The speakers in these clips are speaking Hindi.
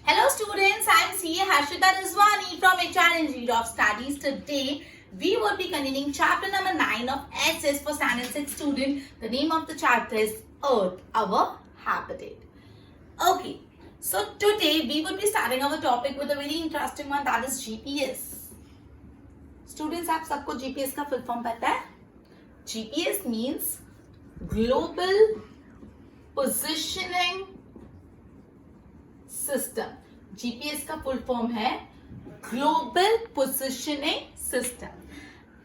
Hello students, I am CA Harshita Rizwani from HR Institute of Studies. Today we will be continuing chapter number 9 of SS for Standard 6 student. The name of the chapter is Earth, our habitat. Okay, so today we will be starting our topic with a very interesting one, that is GPS. Students, आप सबको GPS का full form पता है? GPS means Global Positioning system. GPS का फुल फॉर्म है ग्लोबल पोजिशनिंग सिस्टम.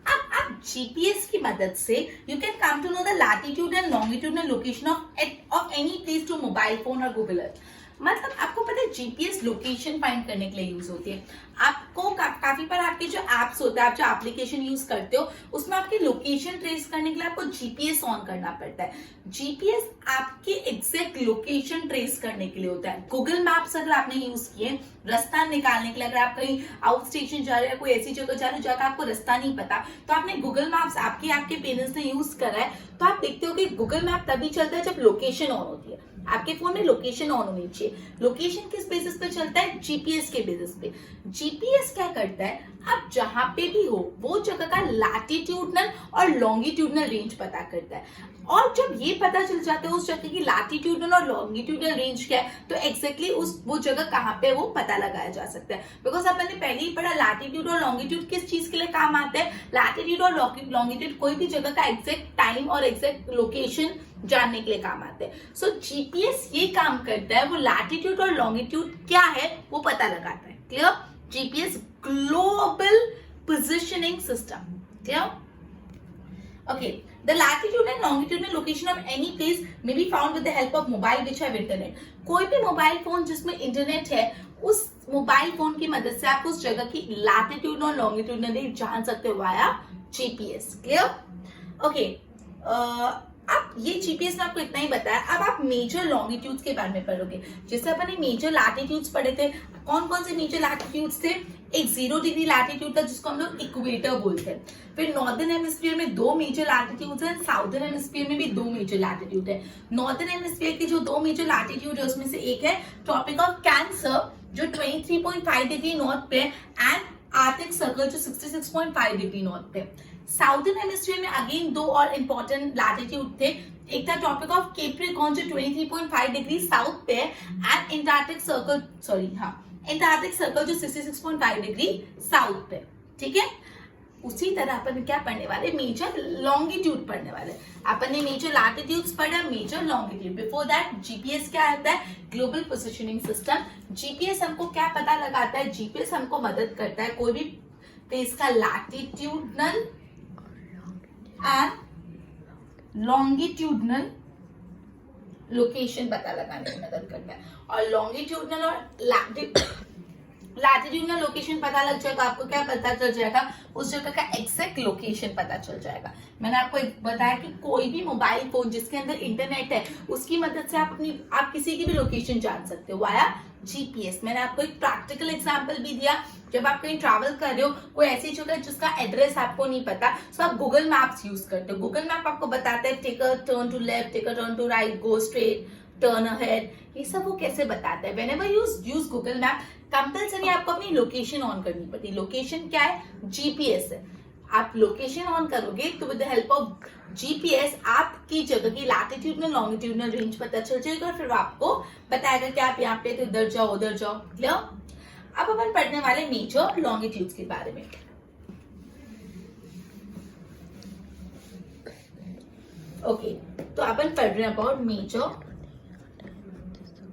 अब आप जीपीएस की मदद से you can come to know the latitude and longitudinal location of any place to mobile phone और गूगल अर्थ. मतलब आपको पता है जीपीएस लोकेशन फाइंड करने के लिए यूज होती है. आपको काफी बार आपके जो एप्स होते हैं, आप जो एप्लीकेशन यूज करते हो, उसमें आपकी लोकेशन ट्रेस करने के लिए आपको जीपीएस ऑन करना पड़ता है. जीपीएस आपकी एग्जैक्ट लोकेशन ट्रेस करने के लिए होता है. गूगल मैप्स अगर आपने यूज किए रास्ता निकालने के लिए, अगर आप कहीं आउट स्टेशन जा रहे हैं, कोई ऐसी जगह जा रहे हो जहाँ आपको रास्ता नहीं पता, तो आपने गूगल मैप्स आपके पेरेंट्स ने यूज करा है, तो आप देखते हो कि गूगल मैप तभी चलता है जब लोकेशन ऑन होती है. आपके फोन में लोकेशन ऑन होनी चाहिए. लोकेशन किस बेसिस पे चलता है? जीपीएस के बेसिस पे. जीपीएस क्या करता है, आप जहां पे भी हो वो जगह का लैटिट्यूडनल और लॉन्गिट्यूडनल रेंज पता करता है. और जब ये पता चल जाता है उस जगह की लैटिट्यूडनल और लॉन्गिट्यूडनल रेंज क्या है, तो एग्जैक्टली वो जगह कहाँ पे वो पता लगाया जा सकता है. बिकॉज आपने पहले ही पढ़ा लैटिट्यूड और लॉन्गिट्यूड किस चीज के लिए काम आते हैं. लैटिट्यूड और लॉन्गिट्यूड कोई भी जगह का एग्जैक्ट टाइम और एग्जैक्ट लोकेशन जानने के लिए काम आते हैं. सो जीपीएस ये काम करता है, वो लैटिट्यूड और लॉन्गिट्यूड क्या है वो पता लगाता है. Clear? GPS global positioning system. Clear? Okay, the latitude and longitudinal location of any place may be found with the help of mobile which have internet. कोई भी मोबाइल फोन जिसमें इंटरनेट है, उस मोबाइल फोन की मदद से आप उस जगह की लैटिट्यूड और लॉन्गिट्यूडनल रेंज जान सकते हो वाया जीपीएस. क्लियर? ओके, अब ये जीपीएस ने आपको इतना ही बताया. अब आप मेजर लॉन्गिट्यूड्स के बारे में पढ़ोगे. जैसे अपन ने मेजर लैटिट्यूड्स पढ़े थे, कौन कौन से मेजर लैटिट्यूड्स थे? एक 0 डिग्री लैटिट्यूड था जिसको हम लोग इक्वेटर बोलते हैं. फिर नॉर्दर्न हेमिस्फीयर में 2 मेजर लैटिट्यूड्स हैं, साउदर्न हेमिस्फीयर में भी 2 मेजर लैटिट्यूड है. नॉर्दर्न हेमिस्फीयर के जो 2 मेजर लैटिट्यूड है उसमें से एक है ट्रॉपिक ऑफ कैंसर जो 23.5 डिग्री नॉर्थ पे, एंड आर्कटिक सर्कल जो 66.5 डिग्री नॉर्थ पे. साउदर्न हेमिस्फीयर में अगेन 2 और इंपॉर्टेंट लैटिट्यूड थे. एक था ट्रॉपिक ऑफ कैप्रिकॉर्न जो 23.5 डिग्री साउथ पे, एंड एंटार्क्टिक सर्कल जो 66.5 डिग्री साउथ पे. ठीक है? उसी तरह अपन क्या पढ़ने वाले, मेजर लॉन्गिट्यूड पढ़ने वाले. अपन ने मेजर लैटिट्यूड्स पढ़ा, major longitude. Before that GPS क्या आता है? Global positioning system. जीपीएस हमको क्या पता लगाता है? जीपीएस हमको मदद करता है कोई भी प्लेस का लैटिट्यूडनल एंड लॉन्गिट्यूडनल लोकेशन पता लगाने में मदद करता है. और लॉन्गिट्यूडनल और लैटिट्यूडनल लोकेशन पता लग जाएगा, आपको क्या पता चल जाएगा? उस जगह का एग्जैक्ट लोकेशन पता चल जाएगा. मैंने आपको बताया कि कोई भी मोबाइल फोन जिसके अंदर इंटरनेट है उसकी मदद से आप किसी की भी लोकेशन जान सकते हो वाया जीपीएस. मैंने आपको एक प्रैक्टिकल एग्जांपल भी दिया. जब आप कहीं ट्रैवल कर रहे हो, कोई ऐसी जगह जिसका एड्रेस आपको नहीं पता, तो आप गूगल मैप्स यूज करते हो. गूगल मैप आपको बताता है take a turn to left, take a turn to right, go straight, turn ahead. ये सब वो कैसे बताता है? Whenever use Google map, compulsory आपको अपनी लोकेशन ऑन करनी पड़ती है. लोकेशन क्या है? जीपीएस है. आप लोकेशन ऑन करोगे तो with the help of GPS आपकी जगह की लैटिट्यूडनल लॉन्गिट्यूडनल रेंज पता चल जाएगा, और फिर आपको बताएगा कि आप यहाँ पे तो इधर जाओ उधर जाओ. क्लियर? अब अपन पढ़ने वाले मेजर लॉन्गिट्यूड्स के बारे में. ओके, तो अपन पढ़ रहे हैं अबाउट मेजर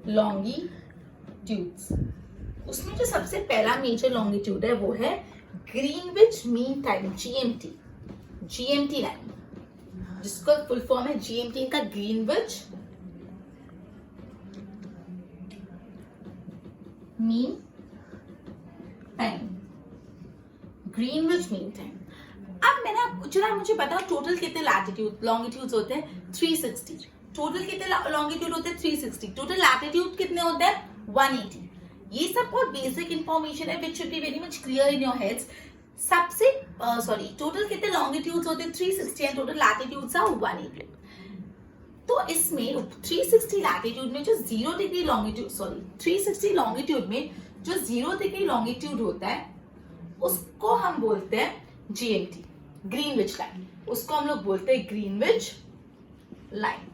लॉन्गिट्यूड्स. उसमें जो सबसे पहला मेजर लॉन्गिट्यूड है वो है Greenwich mean time, GMT line, जिसका फुल फॉर्म है जीएमटी का Greenwich mean time. Greenwich mean time. अब मैंने आपको चला, मुझे बताओ टोटल कितने लैटिट्यूड लॉन्गिट्यूड्स होते हैं? 360. टोटल कितने लॉन्गिट्यूड होते हैं? 360. टोटल लैटिट्यूड कितने होते हैं? 180. ये सब बहुत बेसिक इंफॉर्मेशन है which should be very much clear in your heads. सबसे टोटल कितने लॉन्गिट्यूड्स होते हैं? 360 एंड टोटल लैटिट्यूड्स आर 180. तो इसमें 360 लैटिट्यूड में जो 0 डिग्री लॉन्गिट्यूड 360 लॉन्गिट्यूड में जो 0 डिग्री लॉन्गिट्यूड होता है उसको हम बोलते हैं जीएमटी, ग्रीनविच लाइन। उसको हम लोग बोलते हैं ग्रीनविच लाइन।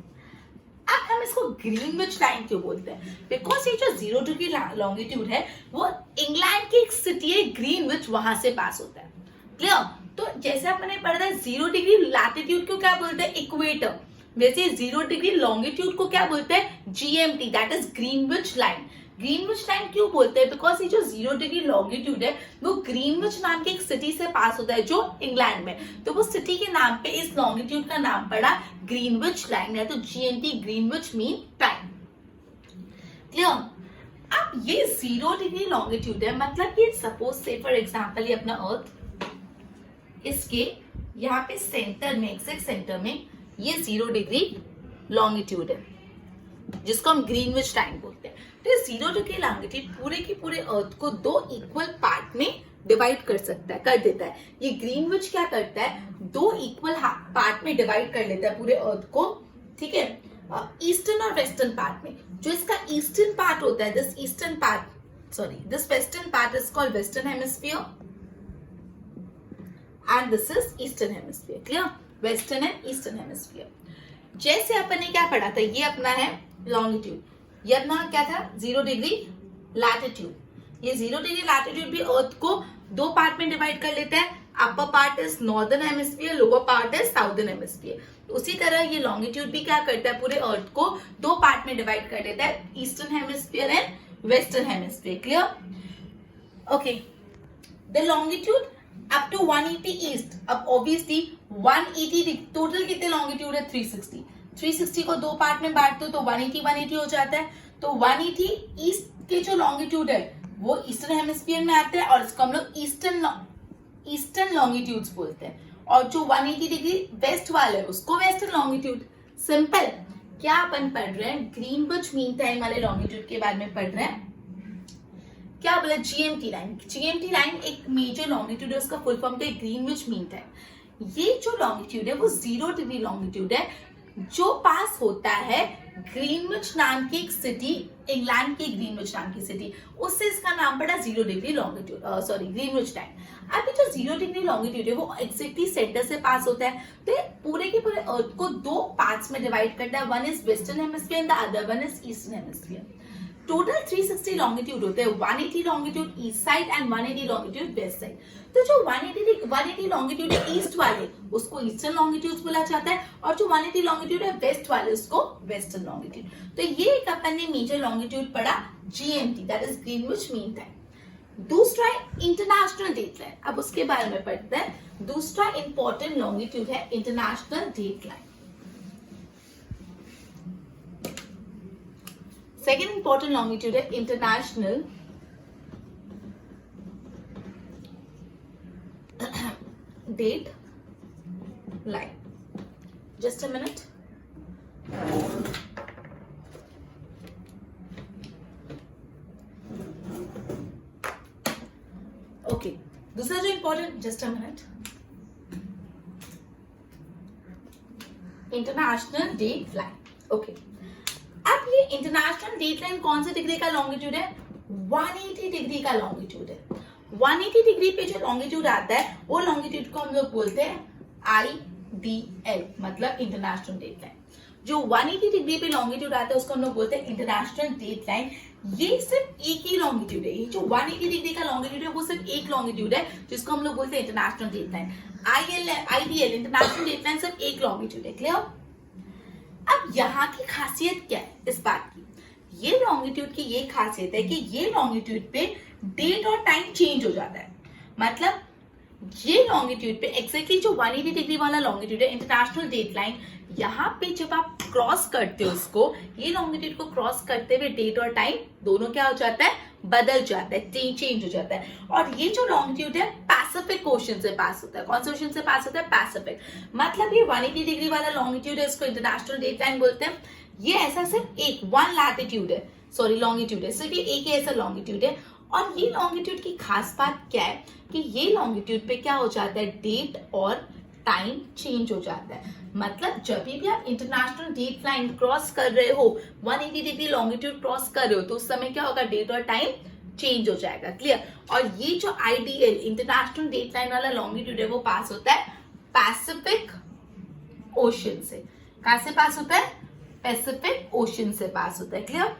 अब हम इसको ग्रीनविच लाइन क्यों बोलते हैं? बिकॉज ये जो 0 डिग्री लॉन्गिट्यूड है वो इंग्लैंड की एक सिटी है ग्रीनविच, वहां से पास होता है। क्लियर? तो जैसे आपने पढ़ा था 0 डिग्री लैटिट्यूड को क्या बोलते हैं? इक्वेटर। वैसे 0 डिग्री लॉन्गिट्यूड को क्या बोलते हैं? GMT, that is Greenwich line. Greenwich line क्यों बोलते हैं? बिकॉज ये जो 0 डिग्री लॉन्गिट्यूड है वो ग्रीनविच नाम की एक सिटी से पास होता है जो इंग्लैंड में, तो वो सिटी के नाम पे इस लॉन्गिट्यूड का नाम पड़ा ग्रीनविच लाइन है। तो GMT, Greenwich mean time. Clear? अब ये 0 डिग्री लॉन्गिट्यूड है, मतलब कि सपोज से फॉर एग्जांपल ये अपना अर्थ, इसके यहाँ पे सेंटर में, एग्जैक्ट सेंटर में ये 0 डिग्री लॉन्गिट्यूड है जिसको हम ग्रीनविच लाइन बोलते हैं। तो ये 0 डिग्री लॉन्गिट्यूड पूरे के पूरे अर्थ को 2 इक्वल पार्ट में डिवाइड कर देता है। ये ग्रीनविच क्या करता है? 2 इक्वल पार्ट में डिवाइड कर लेता है पूरे अर्थ को, ठीक है, ईस्टर्न और वेस्टर्न पार्ट में। जो इसका ईस्टर्न पार्ट होता है, this western part is called western hemisphere and this is eastern hemisphere. Clear? Western and eastern hemisphere. जैसे अपन ने क्या पढ़ा था, ये अपना है लॉन्गिट्यूड, ये अपना क्या था? 0 डिग्री लैटिट्यूड। ये 0 डिग्री लैटिट्यूड भी अर्थ को 2 पार्ट में डिवाइड कर लेता है। Upper part is northern hemisphere, lower part is southern hemisphere. तो उसी तरह ये लॉन्गिट्यूड भी क्या करता है? पूरे अर्थ को 2 पार्ट में डिवाइड कर देता है, eastern hemisphere and western hemisphere. Clear? Okay, the longitude up to 180 east. अब ऑब्वियसली 180 टोटल कितने लॉन्गिट्यूड है? 360। 360 को 2 पार्ट में बांट दो तो 180 हो जाता है। तो 180 ईस्ट के जो लॉन्गिट्यूड है वो ईस्टर्न हेमिस्फीयर में आते हैं और इसको हम लोग ईस्टर्न लॉन्गिट्यूड्स बोलते हैं, और जो 180 डिग्री वेस्ट वाले है उसको वेस्टर्न लॉन्गिट्यूड। सिंपल। क्या अपन पढ़ रहे हैं? ग्रीनविच मीन टाइम वाले लॉन्गिट्यूड के बारे में पढ़ रहे हैं। क्या बोला? GMT line. जीएमटी लाइन एक मेजर लॉन्गिट्यूड है, उसका फुल फॉर्म है ग्रीनविच मीन टाइम। ये जो लॉन्गिट्यूड है वो 0 डिग्री लॉन्गिट्यूड है जो पास होता है ग्रीनविच नाम की एक सिटी, इंग्लैंड की ग्रीनविच नाम की सिटी, उससे इसका नाम पड़ा 0 डिग्री लॉन्गिट्यूड, ग्रीनविच टाइम। अब ये जो 0 डिग्री लॉन्गिट्यूड है वो एक्जेक्टली सेंटर से पास होता है। तो पूरे के पूरे अर्थ को 2 पार्ट्स में डिवाइड करता है, one is western hemisphere and the other one is eastern hemisphere. Total 360 longitude होते हैं, 180 longitude east side and 180 longitude west side. तो जो 180 लॉन्गिट्यूड है ईस्ट वाले उसको ईस्टर्न लॉन्गिट्यूड बोला जाता है, और जो 180 लॉन्गिट्यूड है वेस्ट वाले उसको वेस्टर्न लॉन्गिट्यूड। तो ये एक अपन ने मेजर लॉन्गिट्यूड पढ़ा GMT, that is Greenwich mean time. दूसरा है इंटरनेशनल डेट लाइन। अब उसके बारे में पढ़ते हैं। दूसरा इंपॉर्टेंट लॉन्गिट्यूड है international date line. Second important longitude है international date line. Just a minute. Okay, दूसरा जो important, just a minute, international date line. Okay, अब ये इंटरनेशनल डेट लाइन कौन से डिग्री का लॉन्गिट्यूड है? 180 डिग्री का लॉन्गिट्यूड है। 180 डिग्री पे जो लॉन्गिट्यूड आता है वो लॉन्गिट्यूड को हम लोग बोलते हैं IDL, मतलब इंटरनेशनल डेट लाइन। जो 180 डिग्री पे लॉन्गिट्यूड आता है उसको हम लोग बोलते हैं इंटरनेशनल डेट लाइन। ये सिर्फ एक ही लॉन्गिट्यूड है, ये जो 180 डिग्री का लॉन्गिट्यूड है वो सिर्फ एक लॉन्गिट्यूड है जिसको हम लोग बोलते हैं international date line. IDL international date line सिर्फ एक लॉन्गिट्यूड है। क्लियर? अब यहाँ की खासियत क्या है इस बात की? ये लॉन्गिट्यूड की ये खासियत है कि ये लॉन्गिट्यूड पे डेट और टाइम चेंज हो जाता है। मतलब ये लॉन्गिट्यूड पे एक्जैक्टली जो 180 डिग्री वाला लॉन्गिट्यूड है इंटरनेशनल डेट लाइन, यहाँ पे जब आप क्रॉस करते हो उसको, ये लॉन्गिट्यूड को क्रॉस करते हुए डेट और टाइम दोनों क्या हो जाता है? बदल जाता है, चेंज हो जाता है। और ये जो लॉन्गिट्यूड है पैसिफिक ओशन से पास होता है। कौन से ओशन से पास होता है? पैसिफिक। मतलब ये 180 डिग्री वाला लॉन्गिट्यूड है, इसको इंटरनेशनल डेट लाइन बोलते हैं। ये ऐसा सिर्फ एक लैटिट्यूड है, लॉन्गिट्यूड है, सिर्फ ये एक ही ऐसा लॉन्गिट्यूड है। और ये लॉन्गिट्यूड की खास बात क्या है कि ये लॉन्गिट्यूड पे क्या हो जाता है? डेट और टाइम चेंज हो जाता है। मतलब जब भी आप इंटरनेशनल डेट लाइन क्रॉस कर रहे हो, 180 डिग्री लॉन्गिट्यूड क्रॉस कर रहे हो, तो उस समय क्या होगा, डेट और टाइम चेंज हो जाएगा। क्लियर? और ये जो आईडीएल इंटरनेशनल डेट लाइन वाला लॉन्गिट्यूड है वो पास होता है पैसिफिक ओशन से। कहां से पास होता है? पैसिफिक ओशन से पास होता है। क्लियर?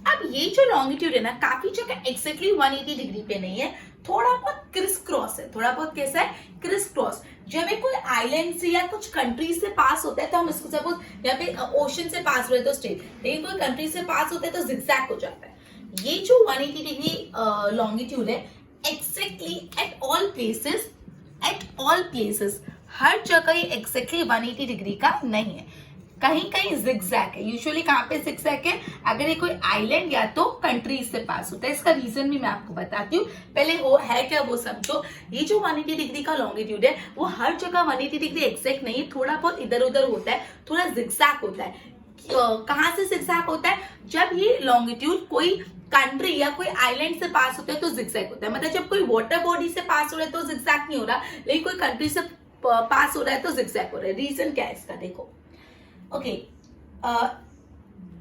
अब ये जो लॉन्गिट्यूड है ना, काफी जगह एक्जैक्टली 180 डिग्री पे नहीं है, थोड़ा बहुत क्रिस क्रॉस है। थोड़ा बहुत कैसा है? Criss cross. जब ये कोई आइलैंड से या कुछ कंट्री से पास होता है तो हम इसको सपोज यहाँ पे ओशन से पास हुए तो स्ट्रेट, लेकिन कोई कंट्री से पास होता है तो जिगजैग हो जाता है। ये जो 180 डिग्री लॉन्गिट्यूड है, एक्जैक्टली एट ऑल प्लेसेस हर जगह ये एक्जैक्टली 180 डिग्री का नहीं है, कहीं कहीं जिगजैग है। यूजुअली कहाँ पे जिगजैग है? अगर ये कोई आइलैंड या तो कंट्री से पास होता है। इसका रीजन भी मैं आपको बताती हूँ, पहले वो है क्या वो समझो। ये जो 180 डिग्री का लॉन्गिट्यूड है वो हर जगह 180 डिग्री एक्जैक्ट नहीं है, थोड़ा बहुत इधर उधर होता है, थोड़ा जिगजैग होता है। कहाँ से जिगजैग होता है? जब ये लॉन्गिट्यूड कोई कंट्री या कोई आइलैंड से पास होता है तो जिगजैग होता है। मतलब जब कोई वाटर बॉडी से पास हो रहा है तो जिगजैग नहीं हो रहा, लेकिन कोई कंट्री से पास हो रहा है तो जिगजैग हो रहा है। रीजन क्या है इसका? देखो, okay,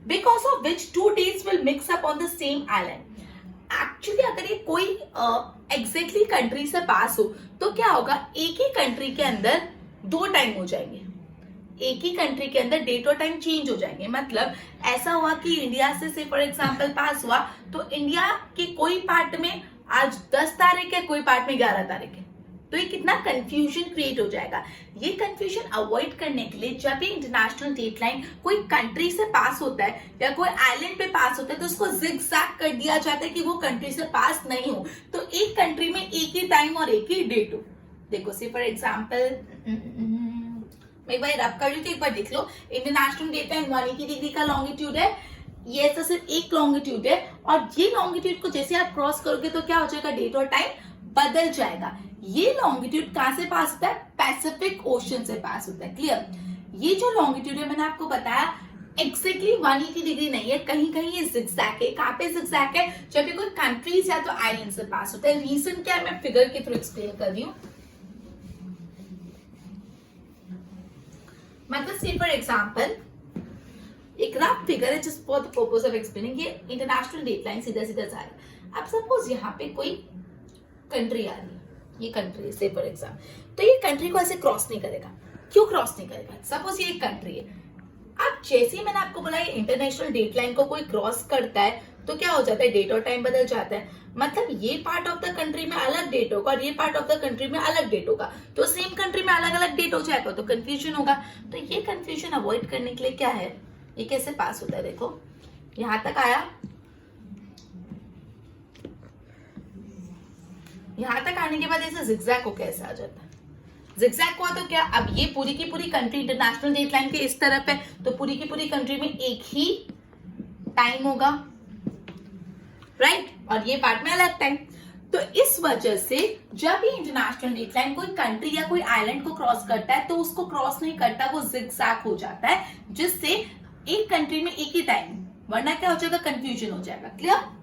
because of which two dates will mix up on the same island. Actually अगर ये कोई exactly कंट्री से पास हो तो क्या होगा, एक ही कंट्री के अंदर दो टाइम हो जाएंगे, एक ही कंट्री के अंदर डेट और टाइम चेंज हो जाएंगे। मतलब ऐसा हुआ कि इंडिया से फॉर एग्जांपल पास हुआ तो इंडिया के कोई पार्ट में आज 10 तारीख है, कोई पार्ट में 11 तारीख है, तो ये कितना कंफ्यूजन क्रिएट हो जाएगा। ये कंफ्यूजन अवॉइड करने के लिए जब भी इंटरनेशनल डेट लाइन कोई कंट्री से पास होता है या कोई आइलैंड पे पास होता है तो उसको जिगजैग कर दिया जाता है कि वो कंट्री से पास नहीं हो, तो एक कंट्री में एक ही टाइम और एक ही डेट हो। देखो सी फॉर एग्जाम्पल मैं एक बार रब कर लूँ, एक बार देख लो। इंटरनेशनल डेट लाइन 180 डिग्री का लॉन्गिट्यूड है, ये ऐसा सिर्फ एक लॉन्गिट्यूड है, और ये लॉन्गिट्यूड को जैसे आप क्रॉस करोगे तो क्या हो जाएगा, डेट और टाइम बदल जाएगा। ये लॉन्गिट्यूड कहां से पास होता है? पैसिफिक ओशन से पास होता है। क्लियर? ये जो लॉन्गिट्यूड है मैंने आपको बताया एक्जैक्टली 180 डिग्री नहीं है, कहीं कहीं ये जिगजैग है। कहां पे जिगजैग है? जब भी कोई कंट्रीज या तो आइलैंड से पास होता है। रीजन क्या है मैं फिगर के थ्रू एक्सप्लेन कर रही हूँ। मतलब सी फॉर एग्जाम्पल एक रफ फिगर है just for the purpose of explaining. ये इंटरनेशनल डेट लाइन सीधा सीधा जा रहा है। अब सपोज यहाँ पे कोई कंट्री आ रही है, ये कंट्री से फॉर एग्जाम्पल, तो ये कंट्री को ऐसे क्रॉस नहीं करेगा। क्यों क्रॉस नहीं करेगा? सपोज ये एक कंट्री है, अब जैसे ही मैंने आपको बोला ये इंटरनेशनल डेट लाइन को कोई क्रॉस करता है तो क्या हो जाता है, डेट और टाइम बदल जाता है। मतलब ये पार्ट ऑफ द कंट्री में अलग डेट होगा और ये पार्ट ऑफ द कंट्री में अलग डेट होगा, तो सेम कंट्री में अलग अलग डेट हो जाएगा तो कंफ्यूजन होगा। तो ये कंफ्यूजन अवॉइड करने के लिए क्या है, ये कैसे पास होता है? देखो यहां तक आया, यहां तक आने के बाद ऐसे जिगजैग को कैसे आ जाता है? जिगजैग हुआ तो क्या, अब ये पूरी की पूरी कंट्री इंटरनेशनल डेट लाइन के इस तरफ है तो पूरी की पूरी कंट्री में एक ही टाइम होगा, राइट? और ये पार्ट में अलग टाइम। तो इस वजह से जब भी इंटरनेशनल डेट लाइन कोई कंट्री या कोई आइलैंड को क्रॉस करता है तो उसको क्रॉस नहीं करता, वो जिगजैग हो जाता है, जिससे एक कंट्री में एक ही टाइम, वरना क्या हो जाएगा, कंफ्यूजन हो जाएगा। Clear?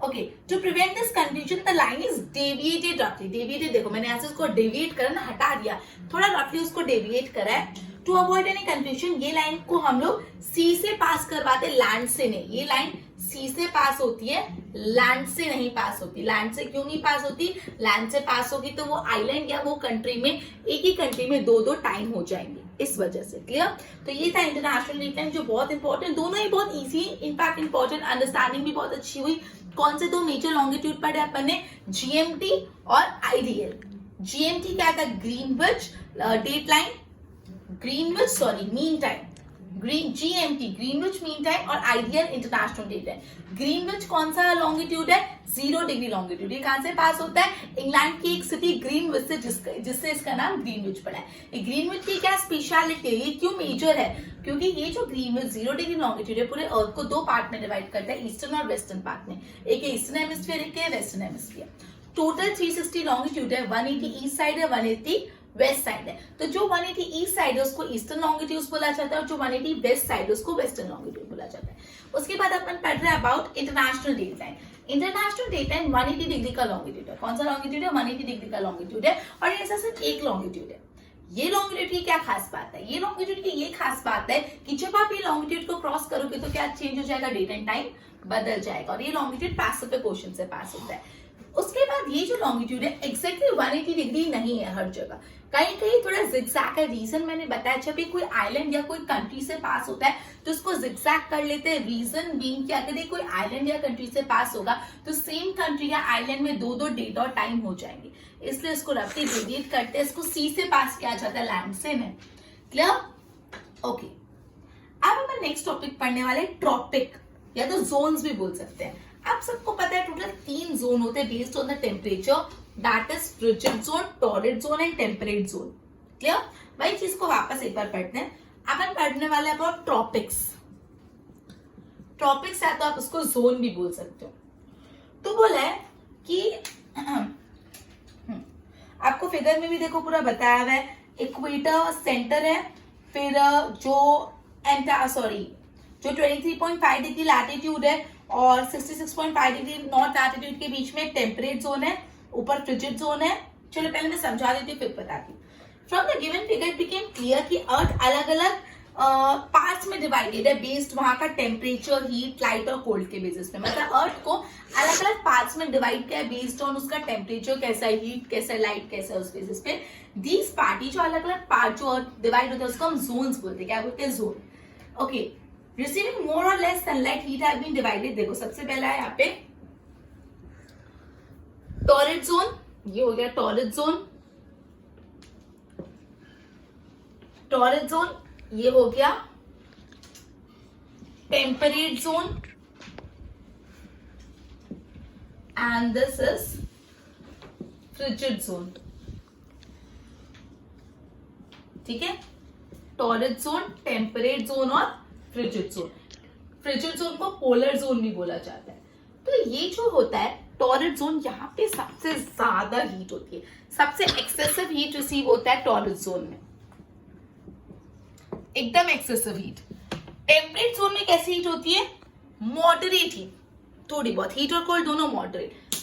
Okay, to prevent this confusion, the line is deviated roughly. Deviated देखो मैंने ऐसे उसको deviate करा ना, हटा दिया, थोड़ा roughly उसको deviate करा है। To avoid any confusion, ये लाइन को हम लोग सी से पास करवाते, लैंड से नहीं। ये लाइन सी से पास होती है, लैंड से नहीं पास होती। लैंड से क्यों नहीं पास होती? लैंड से पास होगी तो वो आइलैंड या वो कंट्री में, एक ही कंट्री में दो दो टाइम हो जाएंगे, इस वजह से। क्लियर? तो ये था इंटरनेशनल डेट लाइन जो बहुत इंपॉर्टेंट, दोनों ही बहुत इजी, इनफैक्ट इंपॉर्टेंट, अंडरस्टैंडिंग भी बहुत अच्छी हुई। कौन से दो मेजर लॉन्गिट्यूड पढ़े अपन ने? जीएमटी और आईडीएल। जीएमटी क्या था? Greenwich date line, Greenwich sorry mean time, GMT Greenwich mean time, और IDL international date line. Greenwich कौन सा लॉन्गिट्यूड है? 0 डिग्री लॉन्गिट्यूड। ये कहां से पास होता है? इंग्लैंड की एक सिटी ग्रीनविच से, जिससे इसका नाम ग्रीनविच पड़ा है। ये ग्रीनविच की क्या स्पेशलिटी है, ये क्यों मेजर है? क्योंकि ये जो ग्रीनविच 0 डिग्री लॉन्गिट्यूड है पूरे अर्थ को दो पार्ट में डिवाइड करता है, ईस्टर्न और वेस्टर्न पार्ट में। एक है ईस्टर्न हेमिस्फीयर, एक है वेस्टर्न हेमिस्फीयर। टोटल 360 लॉन्गिट्यूड है, 180 ईस्ट साइड है, 180 वेस्ट साइड है। तो जो 180 ईस्ट साइड है उसको ईस्टर्न लॉन्गिट्यूड बोला जाता है और जो 180 वेस्ट साइड है उसको वेस्टर्न लॉन्गिट्यूड बोला जाता है। उसके बाद अपन पढ़ रहे हैं about international date line. International date line 180 degree का लॉन्गिट्यूड है। कौन सा लॉन्गिट्यूड है? 180 डिग्री का लॉन्गिट्यूड है, और ऐसा सिर्फ एक लॉन्गिट्यूड है। ये लॉन्गिट्यूड की क्या खास बात है? ये लॉन्गिट्यूड की ये खास बात है कि जब आप ये लॉन्गिट्यूड को क्रॉस करोगे तो क्या चेंज हो जाएगा? डेट एंड टाइम बदल जाएगा, और ये लॉन्गिट्यूड पैसिफिक ओशन से पास होता है। उसके बाद ये जो लॉन्गिट्यूड है एग्जैक्टली 180 डिग्री नहीं है हर जगह, कहीं कहीं थोड़ा जिगजैग है। रीजन मैंने बताया, जब भी कोई आइलैंड या कोई कंट्री से पास होता है तो उसको जिगजैग कर लेते हैं। रीजन बीइंग कि अगर ये कोई आइलैंड या कंट्री से पास होगा तो सेम कंट्री या आइलैंड में दो डेट और टाइम हो जाएंगे, इसलिए इसको रफली डेविएट करते हैं। इसको सी से पास किया जाता है, लैंड से नहीं। क्लियर? ओके, अब हम नेक्स्ट टॉपिक पढ़ने वाले ट्रॉपिक, या तो जोन्स भी बोल सकते हैं। आप सबको पता है टोटल 3 जोन होते हैं based on the temperature, that is frigid zone, torrid zone and temperate zone. Clear? वही चीज को वापस एक बार पढ़ते हैं। अपन पढ़ने वाले अबाउट ट्रॉपिक्स। ट्रॉपिक्स है तो आप उसको जोन भी बोल सकते हो। तो बोला है कि आपको फिगर में भी देखो पूरा बताया हुआ है, इक्वेटर सेंटर है, फिर जो 23.5 डिग्री लैटिट्यूड है और 66.5 डिग्री नॉर्थ लैटिट्यूड के बीच में टेम्परेट जोन है, ऊपर फ्रिजिड जोन है। चलो पहले मैं समझा देती हूँ फिर बताती हूँ। From the given figure it became clear कि अर्थ अलग अलग पार्ट्स में डिवाइडेड है बेस्ड वहां का टेम्परेचर, हीट, लाइट और कोल्ड के बेसिस पे। मतलब अर्थ को अलग अलग पार्ट्स में डिवाइड किया बेस्ड ऑन उसका टेम्परेचर कैसा है, हीट कैसा है, लाइट कैसा है, उस बेसिस पे दीज पार्टी जो अलग अलग पार्ट जो डिवाइड होता है उसको हम जोन्स बोलते हैं। क्या बोलते हैं? जोन। ओके, रिसीविंग मोर और less sunlight heat have been divided. देखो सबसे पहला है यहाँ पे टॉररिड जोन, ये हो गया टॉररिड जोन। टॉररिड जोन ये हो गया temperate zone, and this is frigid zone. ठीक है, टॉररिड जोन, टेम्परेट जोन और फ्रिजिड जोन। फ्रिजिड जोन को पोलर जोन भी बोला जाता है। तो ये जो होता है टॉररिड जोन, यहाँ पे सबसे ज्यादा हीट होती है, सबसे एक्सेसिव हीट रिसीव होता है टॉररिड जोन में, एकदम एक्सेसिव हीट। टेम्परेट जोन में कैसी हीट होती है? मॉडरेट हीट, थोड़ी बहुत। हीट और कोल्ड दोनों मॉडरेट।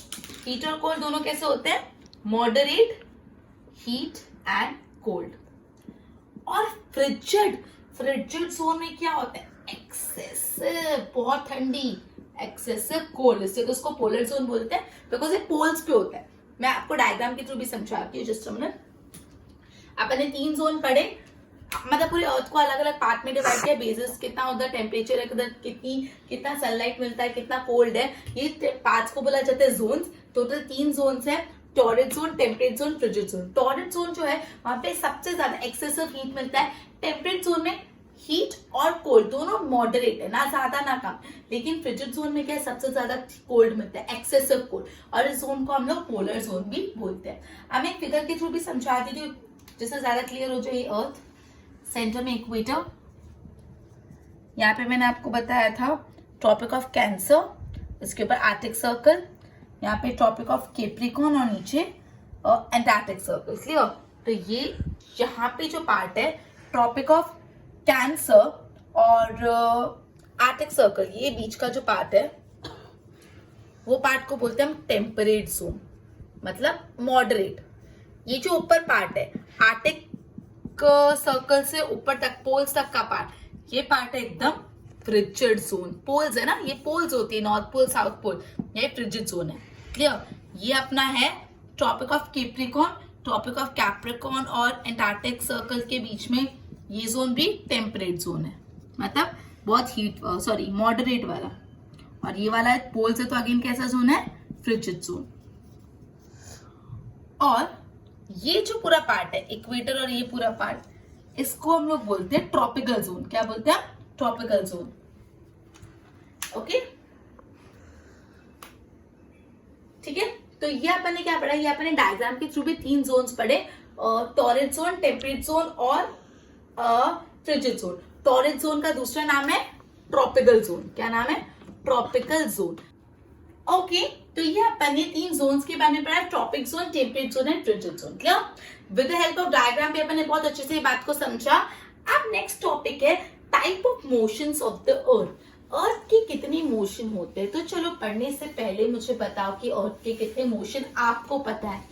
हीट और कोल्ड दोनों कैसे होते हैं? Moderate heat and cold. और फ्रिजिड, फ्रिजिड जोन में क्या होता है? एक्सेसिव, बहुत ठंडी, एक्सेसिव कोल्ड। इससे तो उसको पोलर जोन बोलते हैं बिकॉज ये पोल्स पे होता है। मैं आपको डायग्राम के थ्रू भी समझाती हूँ, जस्ट अ मिनट। अपन ने 3 जोन पढ़े, मतलब पूरे अर्थ को अलग अलग पार्ट में डिवाइड किया बेसिस कितना उधर टेम्परेचर है, उधर कितना सनलाइट मिलता है, कितना कोल्ड है, ये पार्ट्स को बोला जाता है जोन्स। टोटल 3 जोन्स है, torrid zone, temperate zone, frigid zone. Torrid zone जो है वहां पे सबसे ज्यादा एक्सेसिव हीट मिलता है। टेम्परेट जोन में हीट और कोल्ड दोनों मॉडरेट है, ना ज्यादा ना कम। लेकिन फ्रिजिड जोन में क्या है? सबसे ज्यादा कोल्ड मिलता है, एक्सेसिव कोल्ड, और इस जोन को हम लोग पोलर जोन भी बोलते हैं। अब मैं फिगर के थ्रू भी समझा दी थी जिससे ज्यादा क्लियर हो जाए। अर्थ सेंटर में इक्वेटर, यहाँ पे मैंने आपको बताया था ट्रॉपिक ऑफ कैंसर, इसके ऊपर आर्कटिक सर्कल, यहाँ पे ट्रॉपिक ऑफ कैप्रिकॉर्न और नीचे एंटार्क्टिक सर्कल। क्लियर? तो ये यहाँ पे जो पार्ट है ट्रॉपिक ऑफ कैंसर और आर्कटिक सर्कल, ये बीच का जो पार्ट है वो पार्ट को बोलते हैं हम टेम्परेट जोन, मतलब मॉडरेट। ये जो ऊपर पार्ट है आर्कटिक सर्कल से ऊपर तक पोल्स तक का पार्ट, ये पार्ट है एकदम फ्रिजिड जोन। पोल्स है ना, ये पोल्स होती है, नॉर्थ पोल, साउथ पोल, ये फ्रिजिड जोन है। क्लियर? ये अपना है tropic of Capricorn, tropic of Capricorn और एंटार्क्टिक सर्कल के बीच में ये जोन भी टेम्परेट जोन है, मतलब बहुत हीट, सॉरी मॉडरेट वाला। और ये वाला पोल्स है तो अगेन कैसा जोन है? Frigid zone. और ये जो पूरा पार्ट है इक्वेटर और ये पूरा पार्ट, इसको हम लोग बोलते हैं ट्रॉपिकल जोन। क्या बोलते हैं? Tropical zone. ओके, ठीक है। तो ये अपन ने क्या पढ़ा? ये अपन ने डायग्राम के थ्रू भी 3 जोन्स पढ़े, टॉररिड जोन, टेम्परेट जोन और फ्रिजिड जोन। टॉररिड जोन का दूसरा नाम है ट्रॉपिकल जोन। क्या नाम है? Tropical zone. ओके, तो ये अपन ने 3 जोन्स के बारे में पढ़ा, tropic zone, temperate zone and frigid zone. Clear? With the help of diagram पे अपन ने बहुत अच्छे से बात को समझा। अब नेक्स्ट टॉपिक है type of motions of the earth. Earth के कितने मोशन होते हैं? तो चलो पढ़ने से पहले मुझे बताओ कि अर्थ के कितने मोशन आपको पता है?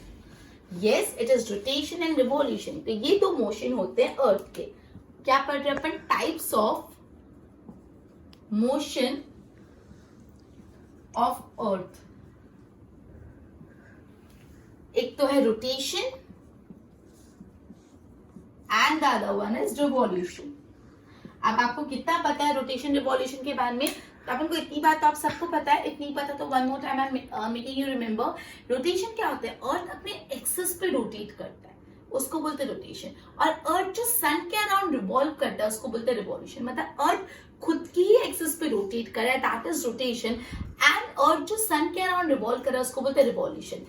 Yes, it is rotation and revolution. तो ये दो मोशन होते हैं अर्थ के। क्या पढ़ रहे हैं अपन? Types of motion of earth. एक तो है rotation and the other one is revolution. अब आपको कितना पता है रोटेशन रिवॉल्यूशन के बारे में? तो अपन को इतनी बात तो आप सबको पता है, इतनी पता तो one more time I am making you remember. Rotation क्या होता है? अर्थ अपने एक्सिस पे रोटेट करता है, उसको बोलते हैं रोटेशन। और अर्थ जो सन के अराउंड रिवॉल्व करता है उसको बोलते हैं रिवॉल्यूशन। मतलब अर्थ खुद की ही एक्सिस पे रोटेट कर रहा है, that is rotation. And earth जो सन के अराउंड रिवॉल्व कर रहा है उसको बोलते हैं रिवॉल्यूशन।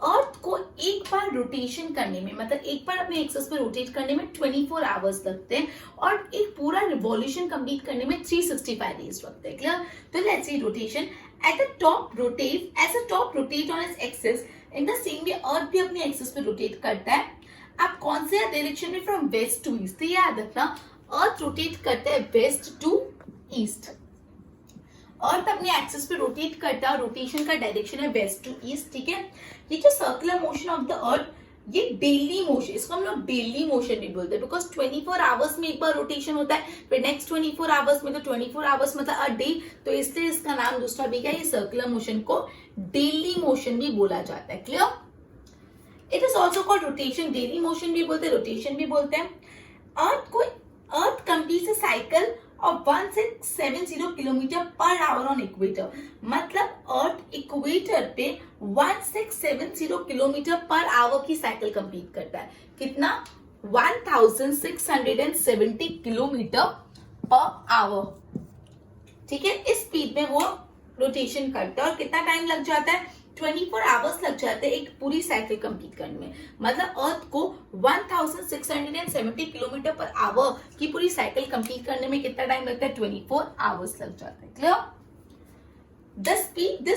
अर्थ को एक बार रोटेशन करने में, मतलब एक बार अपने एक्सिस पे रोटेट करने में 24 आवर्स लगते हैं और एक पूरा रिवॉल्यूशन कंप्लीट करने में 365 डेज लगते हैं। क्लियर? तो let's see rotation. At the top rotate, as a top rotate on its axis, in the same way earth भी अपने एक्सिस पे रोटेट करता है। अब कौन से डायरेक्शन में? From west to east. तो याद रखना, अर्थ रोटेट करता है वेस्ट टू ईस्ट। अर्थ अपने एक्सिस पे रोटेट करता है, रोटेशन का डायरेक्शन है वेस्ट टू ईस्ट। ठीक है? ये जो सर्कुलर मोशन ऑफ द अर्थ, ये डेली मोशन, इसको हम लोग डेली मोशन भी बोलते हैं, बिकॉज 24 आवर्स में एक बार रोटेशन होता है, फिर नेक्स्ट 24 आवर्स में, तो 24 आवर्स मतलब अ डे, तो इसलिए इसका नाम दूसरा भी क्या है? ये सर्कुलर मोशन को डेली मोशन भी बोला जाता है। Clear? It is also called rotation. Daily motion भी बोलते हैं, रोटेशन भी बोलते हैं। Earth completes a cycle of 1670 kilometre per hour on equator. मतलब अर्थ इक्वेटर पे 1670 किलोमीटर पर आवर की साइकिल कंप्लीट करता है। कितना? 1670 किलोमीटर पर आवर। ठीक है? इस स्पीड में वो रोटेशन करता है और कितना टाइम लग जाता है? 24 आवर्स लग जाते हैं एक पूरी साइकिल कंप्लीट करने में। मतलब अर्थ को 1670 किलोमीटर पर आवर की पूरी साइकिल कंप्लीट करने में कितना टाइम लगता है? 24 आवर्स लग जाता है। Clear? This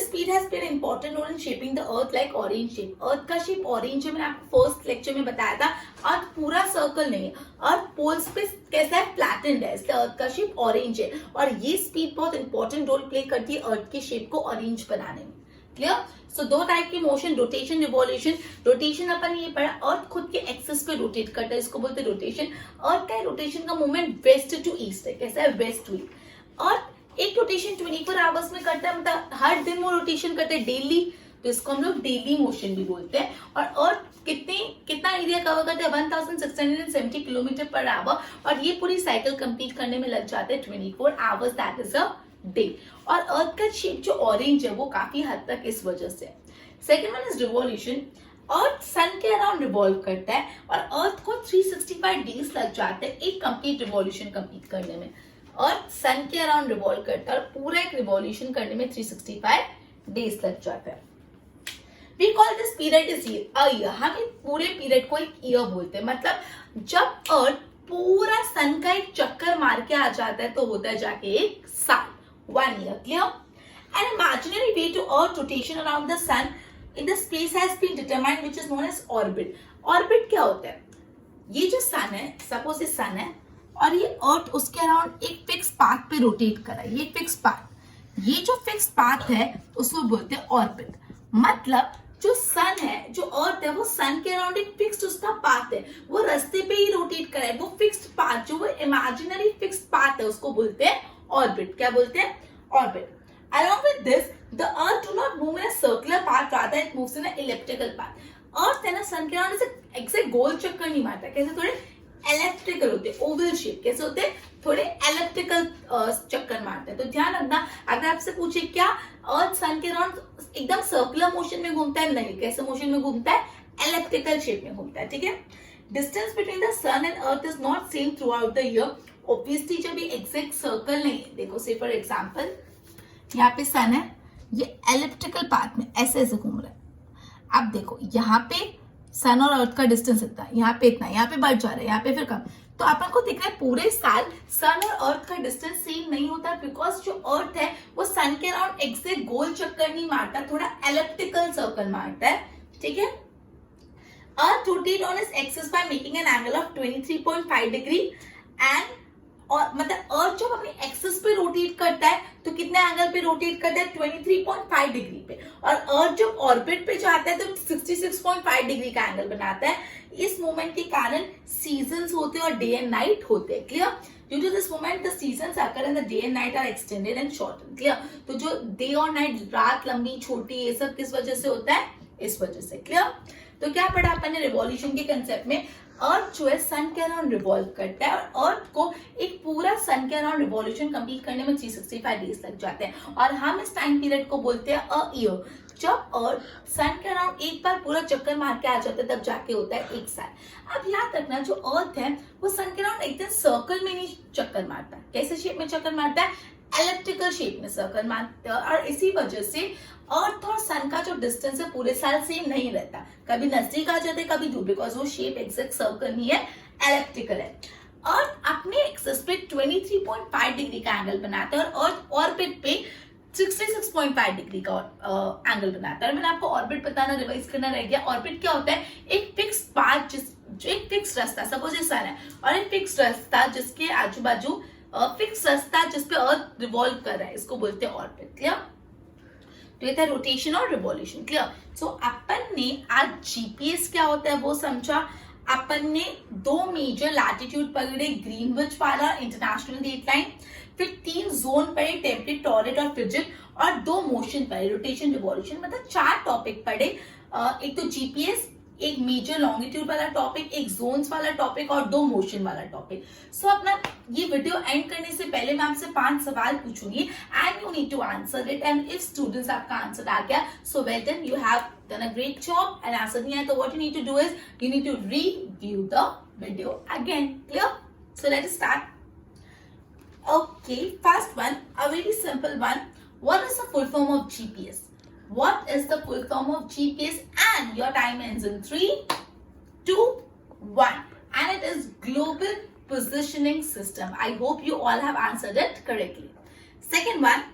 speed has played an important role in shaping the earth like orange shape. अर्थ का शेप ऑरेंज है, मैंने आपको फर्स्ट लेक्चर में बताया था। अर्थ पूरा सर्कल नहीं है, अर्थ पोल्स पे कैसा है? फ्लैटेंड है, इसलिए अर्थ का शेप ऑरेंज है। और ये स्पीड बहुत इंपॉर्टेंट रोल प्ले करती है अर्थ के शेप को ऑरेंज बनाने में। क्लियर? सो दो टाइप की मोशन, रोटेशन, रिवॉल्यूशन। रोटेशन अपन ये पढ़ा, अर्थ खुद के एक्सिस पे रोटेट करता है, इसको बोलते हैं रोटेशन। अर्थ का रोटेशन का मूवमेंट वेस्ट टू ईस्ट है। कैसा है? Waste to. अर्थ एक रोटेशन 24 आवर्स में करता है, मतलब हर दिन वो रोटेशन करता है डेली, तो इसको हम लोग डेली मोशन भी बोलते हैं। और अर्थ कितना एरिया कवर करता है? 1670 किलोमीटर पर आवर, और ये पूरी साइकिल कंप्लीट करने में लग जाते हैं 24 hours, that is a day. और अर्थ का शेप जो ऑरेंज है वो काफी हद तक इस वजह से। Second one is revolution. Earth sun के अराउंड रिवॉल्व करता है और अर्थ को 365 डेज लग जाते हैं एक कंप्लीट रिवॉल्यूशन कंप्लीट करने में। अर्थ सन के अराउंड रिवॉल्व करता है और पूरा एक रिवॉल्यूशन करने में 365 डेज लग जाता है। We call this period is year. हम इस पूरे पीरियड को एक ईयर बोलते हैं। मतलब जब अर्थ पूरा सन का एक चक्कर मार के आ जाता है तो होता है जाके एक साल, 1 year. Clear? An imaginary way to Earth rotation around the sun in the space has been determined, which is known as orbit. Orbit क्या होता है? ये जो सन है, सपोज ये सन है और ये अर्थ उसके अराउंड एक फिक्स पाथ पे रोटेट कर रहा है। ये फिक्स पाथ, ये जो फिक्स पाथ है उसको बोलते हैं ऑर्बिट। मतलब जो सन है, जो अर्थ है, वो सन के अराउंड एक फिक्स्ड उसका पाथ है, वो रास्ते पे ही रोटेट कर रहा है। वो फिक्स्ड पाथ, जो वो इमेजिनरी फिक्स्ड पाथ है, उसको बोलते हैं ऑर्बिट। क्या बोलते हैं? Orbit. Along with this, the Earth do not move in a circular path, rather it moves in an elliptical path. अर्थ है ना, सन के अराउंड ऐसे एग्जैक्ट गोल चक्कर नहीं मारता। कैसे? थोड़े इलेक्ट्रिकल होते हैं, ओवल शेप। कैसे होते हैं? थोड़े इलेक्ट्रिकल चक्कर मारते हैं। तो ध्यान रखना, अगर आपसे पूछे क्या अर्थ सन के अराउंड एकदम सर्कुलर मोशन में घूमता है? नहीं। कैसे मोशन में घूमता है? इलेक्ट्रिकल शेप में घूमता है। ठीक है? Distance between the sun and earth is not same throughout the year. Obviously जब ये एग्जैक्ट सर्कल नहीं है, देखो से फॉर एग्जाम्पल यहाँ पे सन है, ये इलेक्ट्रिकल पाथ में ऐसे ऐसे घूम रहा है। अब देखो यहाँ पे सन और अर्थ का डिस्टेंस इतना है, यहाँ पे इतना, यहाँ पे बढ़ जा रहा है, यहाँ पे फिर कम। तो अपन को दिख रहा है पूरे साल सन और अर्थ का डिस्टेंस सेम नहीं होता, बिकॉज जो अर्थ है वो सन के अराउंड एग्जैक्ट गोल चक्कर नहीं मारता, थोड़ा इलेप्टिकल सर्कल मारता है। ठीक है? Earth rotate on its axis by making an angle of 23.5 degree and और मतलब अर्थ जब अपने एक्सिस पे रोटेट करता है तो कितने एंगल पे रोटेट करता है, 23.5 डिग्री पे, और अर्थ जब ऑर्बिट पे जाता है तो 66.5 डिग्री का एंगल बनाता है। इस मोमेंट के कारण सीजन्स होते हैं और डे एंड नाइट होते हैं, clear. Due to this moment the seasons occur and the day and night are extended and shorten, clear. तो जो डे और नाइट, रात लंबी छोटी, ये सब किस वजह से होता है, इस वजह से, क्लियर। तो क्या पढ़ा अपन ने रिवॉल्यूशन के कंसेप्ट में, अर्थ जो है सन के अराउंड रिवॉल्व करता है और अर्थ को एक पूरा सन के अराउंड रिवॉल्यूशन कंप्लीट करने में 365 डेज लग जाते हैं, और हम इस टाइम पीरियड को बोलते हैं अ ईयर। जब अर्थ सन के अराउंड एक बार पूरा चक्कर मार के आ जाता है तब जाके होता है एक साल। अब याद रखना, जो अर्थ है वो सन के अराउंड एकदम सर्कल में नहीं चक्कर मारता है। कैसे शेप में चक्कर मारता है, एलिप्टिकल शेप में सर्कल मारता है, और इसी वजह से अर्थ और सन का जो डिस्टेंस है पूरे साल सेम नहीं रहता, कभी नजदीक आ जाते कभी दूर, बिकॉज वो शेप एग्जैक्ट सर्कल नहीं है, एलिप्टिकल है। अर्थ अपने एक्सिस पे 23.5 डिग्री का एंगल बनाता है और अर्थ ऑर्बिट पे 66.5 डिग्री का एंगल बनाता है। मैंने आपको ऑर्बिट बताना, रिवाइज करना रह गया। ऑर्बिट क्या होता है, एक फिक्स पाथ, जो एक फिक्स रास्ता, सपोज ये सन है और एक फिक्स रास्ता जिसके आजू बाजू फिक्स रास्ता जिस पे अर्थ रिवॉल्व कर रहा है, इसको बोलते हैं ऑर्बिट, क्लियर। तो ये था रोटेशन और रिवॉल्यूशन, क्लियर। सो अपन ने आज जीपीएस क्या होता है वो समझा। अपन ने दो मेजर लैटिट्यूड पकड़े, ग्रीनविच वाला, इंटरनेशनल डेट लाइन, फिर 3 जोन पढ़े, टेम्परेट, टॉरेट और फ्रिजिड, और 2 मोशन पढ़े, रोटेशन, रिवॉल्यूशन, मतलब 4 टॉपिक पढ़े। एक तो जीपीएस, एक मेजर लॉन्गिट्यूड वाला टॉपिक, एक जोन्स वाला टॉपिक और 2 मोशन वाला टॉपिक। सो अपना ये वीडियो एंड करने से पहले मैं आपसे 5 सवाल पूछूंगी and you need to answer it, and if students आपका आंसर आ गया so well then you have done a great job, and answer नहीं आया तो what you need to do is you need to review the video again, clear. So let's start. Okay, first one, a very simple one. What is the full form of GPS? What is the full form of GPS? And your time ends in 3, 2, 1. And it is Global Positioning System. I hope you all have answered it correctly. Second one,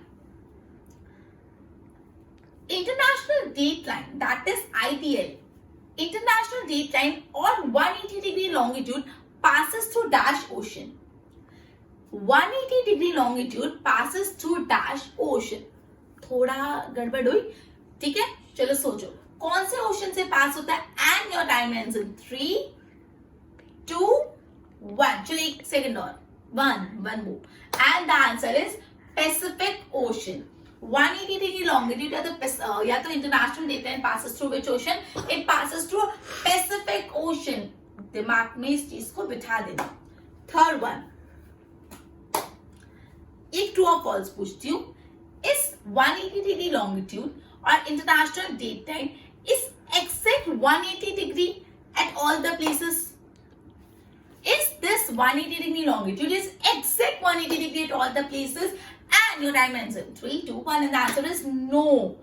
International Dateline, that is IDL. International Dateline on 180 degree longitude passes through Dash Ocean. 180 degree longitude passes through dash ocean. थोड़ा गड़बड़ हुई, ठीक है। चलो सोचो कौन से ओशन से पास होता है, and your time ends in 3, 2, 1. चलो एक सेकंड और, one move, and the answer is Pacific Ocean. 180 degree longitude या तो international date line passes through which ocean? It passes through Pacific Ocean. दिमाग में इस चीज को बिठा देना। थर्ड वन, एक ट्रू और फॉल्स पूछती हूँ। इस 180 डिग्री लॉन्गिट्यूड और international date time is exact 180 degree at all the places? Is this 180 degree longitude is exact 180 degree at all the places? And your time ends in 3, 2, 1, and the answer is no.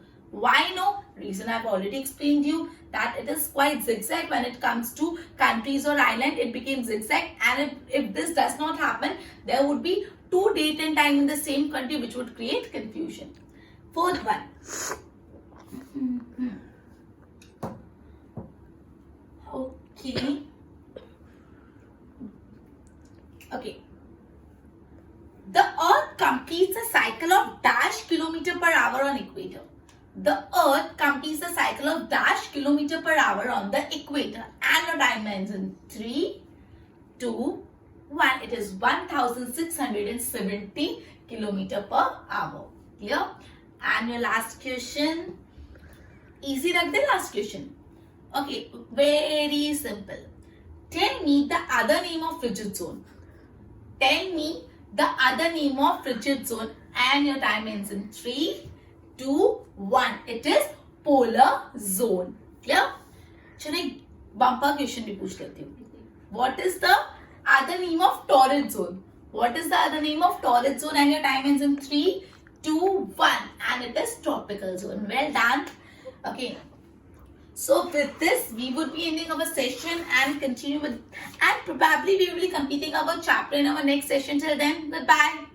Why no? Reason I've already explained you that it is quite zigzag when it comes to countries or island. It becomes zigzag, and if this does not happen, there would be 2 date and time in the same country, which would create confusion. Fourth one. Okay. The Earth completes a cycle of dash kilometer per hour on equator. The Earth completes a cycle of dash kilometer per hour on the equator, and your time ends in 3, 2, 1. It is 1670 kilometer per hour. Clear? And your last question. Easy rag the last question. Okay, very simple. Tell me the other name of frigid zone. Tell me the other name of frigid zone, and your time ends in 3, 2, 1. It is polar zone. Clear? चलो एक बम्पर क्वेश्चन भी पूछ लेती हूँ. What is the other name of torrid zone? What is the other name of torrid zone? And your time ends in 3, 2, 1. And it is tropical zone. Well done. Okay. So with this, we would be ending our session and continue with, and probably we will be completing our chapter in our next session. Till then, goodbye.